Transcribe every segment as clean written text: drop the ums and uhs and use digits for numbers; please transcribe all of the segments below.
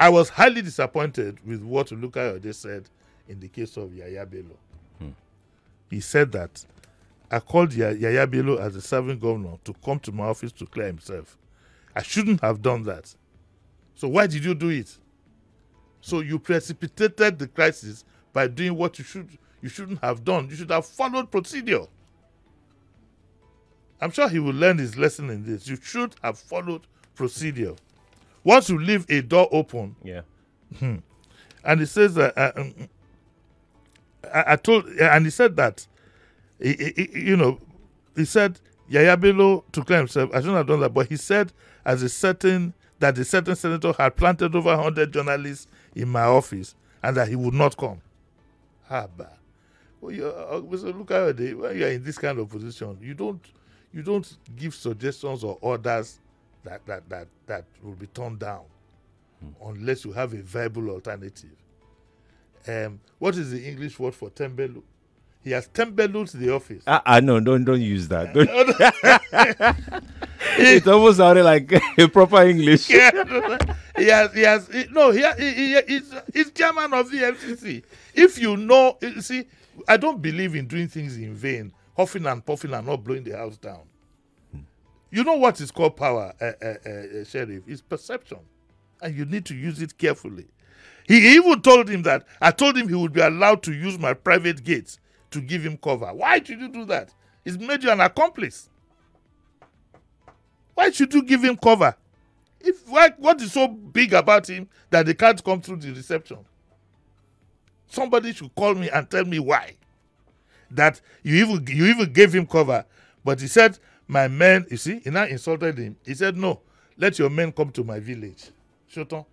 I was highly disappointed with what Olukayode said in the case of Yahaya Bello. He said that I called Yahaya Bello as the serving governor to come to my office to clear himself. I shouldn't have done that. So why did you do it? So you precipitated the crisis by doing what you shouldn't have done. You should have followed procedure. I'm sure he will learn his lesson in this. You should have followed procedure. Once you leave a door open, and he says that and he said that he said Yahaya Bello to clear himself. I shouldn't have done that, but he said that a certain senator had planted over 100 journalists in my office and that he would not come. Well, look at it. When you are in this kind of position, you don't give suggestions or orders that will be turned down unless you have a viable alternative. What is the English word for tembelu? He has tembeled the office. No, don't use that. It almost sounded like a proper English. He's chairman of the EFCC. If you know, see, I don't believe in doing things in vain, huffing and puffing and not blowing the house down. You know what is called power, Sheriff? It's perception. And you need to use it carefully. He even told him that, I told him he would be allowed to use my private gates to give him cover. Why should you do that? It's made you an accomplice. Why should you give him cover? What is so big about him that they can't come through the reception? Somebody should call me and tell me why. That you even gave him cover. But he said, my men, you see, he now insulted him. He said, no, let your men come to my village. Shoton.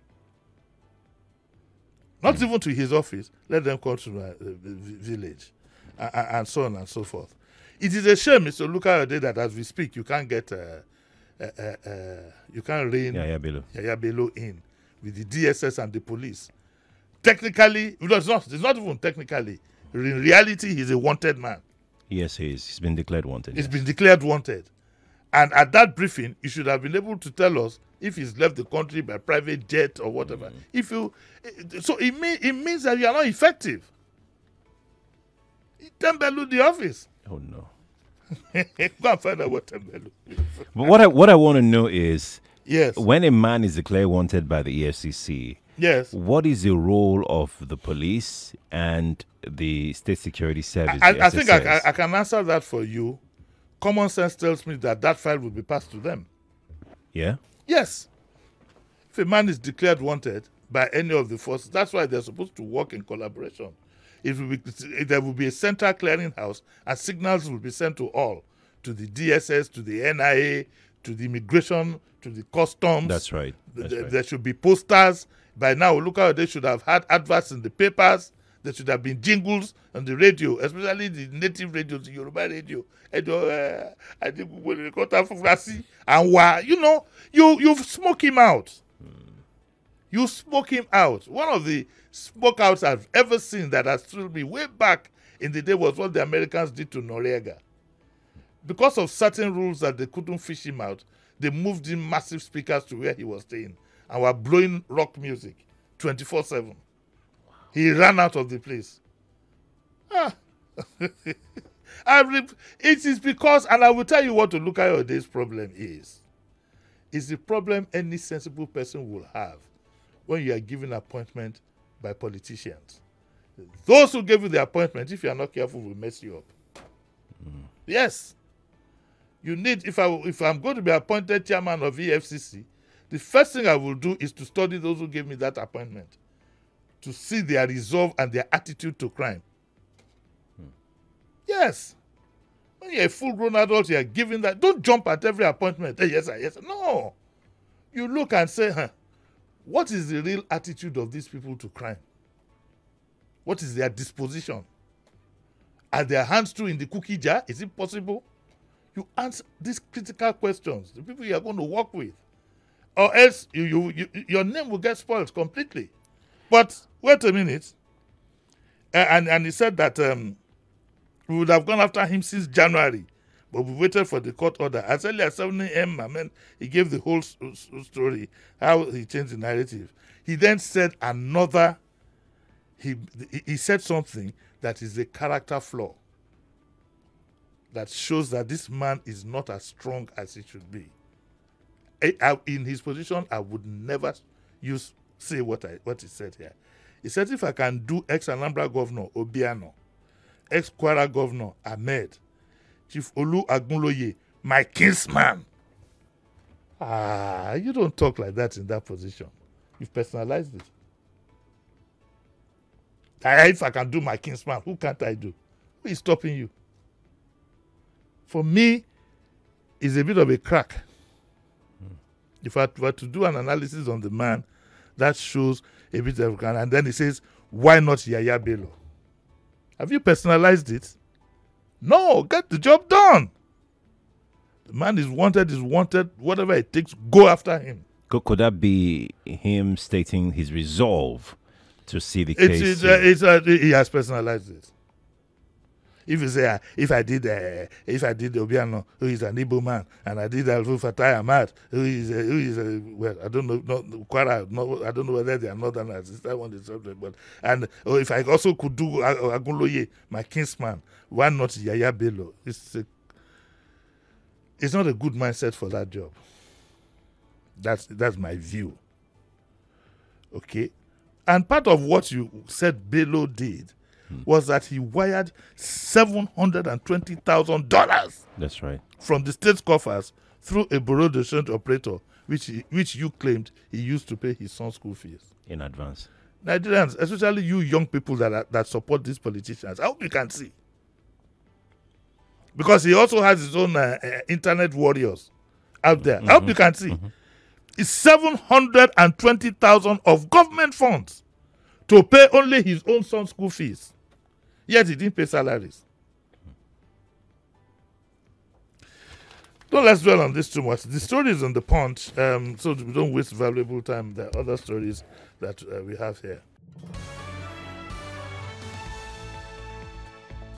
Not even to his office. Let them come to my village. And so on and so forth. It is a shame, Mr. Olukayode, that as we speak, you can't get, you can't rein Yahaya Bello in with the DSS and the police. Technically, it's not even technically. In reality, he's a wanted man. Yes, he is. He's been declared wanted. He's been declared wanted. And at that briefing, you should have been able to tell us if he's left the country by private jet or whatever. So it means that you are not effective. He tembeled the office. Oh no. Go and find out what tembeled is. But what I want to know is, yes, when a man is declared wanted by the EFCC, yes, what is the role of the police and the State Security Service? I think I can answer that for you. Common sense tells me that file will be passed to them. Yeah? Yes. If a man is declared wanted by any of the forces, that's why they're supposed to work in collaboration. There will be a central clearinghouse, and signals will be sent to all, to the DSS, to the NIA, to the immigration, to the customs. That's right. There should be posters. By now, look how they should have had adverts in the papers. There should have been jingles on the radio, especially the native radio, the Yoruba radio. I think we got and you smoke him out. You smoke him out. One of the smoke outs I've ever seen that has thrilled me way back in the day was what the Americans did to Noriega. Because of certain rules that they couldn't fish him out, they moved in massive speakers to where he was staying and were blowing rock music 24/7. He ran out of the place. It is because, and I will tell you what Olukayode's problem is. It's the problem any sensible person will have when you are given appointment by politicians. Those who gave you the appointment, if you are not careful, will mess you up. Yes. You need, if I'm going to be appointed chairman of EFCC, the first thing I will do is to study those who gave me that appointment, to see their resolve and their attitude to crime. Yes. When you're a full-grown adult, you're given that. Don't jump at every appointment. Hey, yes, sir, yes, sir. No. You look and say, what is the real attitude of these people to crime? What is their disposition? Are their hands too in the cookie jar? Is it possible? You answer these critical questions, the people you are going to work with. Or else your name will get spoiled completely. But wait a minute. And he said that we would have gone after him since January, but we waited for the court order. As early as 7 a.m., he gave the whole story, how he changed the narrative. He then said another, he said something that is a character flaw that shows that this man is not as strong as he should be. In his position, I would never say what he said here. He said, if I can do ex-Anambra Governor Obiano, ex-Kwara Governor Ahmed, Chief Olu Agunloye, my kinsman. You don't talk like that in that position. You've personalized it. If I can do my kinsman, who can't I do? Who is stopping you? For me, it's a bit of a crack. If I were to do an analysis on the man, that shows a bit of, and then he says, why not Yahaya Bello? Have you personalized it? No, get the job done. The man is wanted, whatever it takes, go after him. Could that be him stating his resolve to see the case? He has personalized it. If you say, if I did Obiano, who is an Igbo man, and I did Alfu Fatai Ahmad, who is well, I don't know, I don't know whether they are northerners. That one is subject, but if I also could do Agunloye, my kinsman, why not Yahaya Bello? It's not a good mindset for that job. That's my view. Okay, and part of what you said Bello did was that he wired $720,000. That's right. From the state's coffers through a bureau de change operator, which you claimed he used to pay his son's school fees in advance. Nigerians, especially you young people that support these politicians, I hope you can see, because he also has his own internet warriors out there. I hope you can see. It's 720,000 of government funds to pay only his own son's school fees. Yet he didn't pay salaries. Let's dwell on this too much. The story is on the Punch, so we don't waste valuable time. There are other stories that we have here.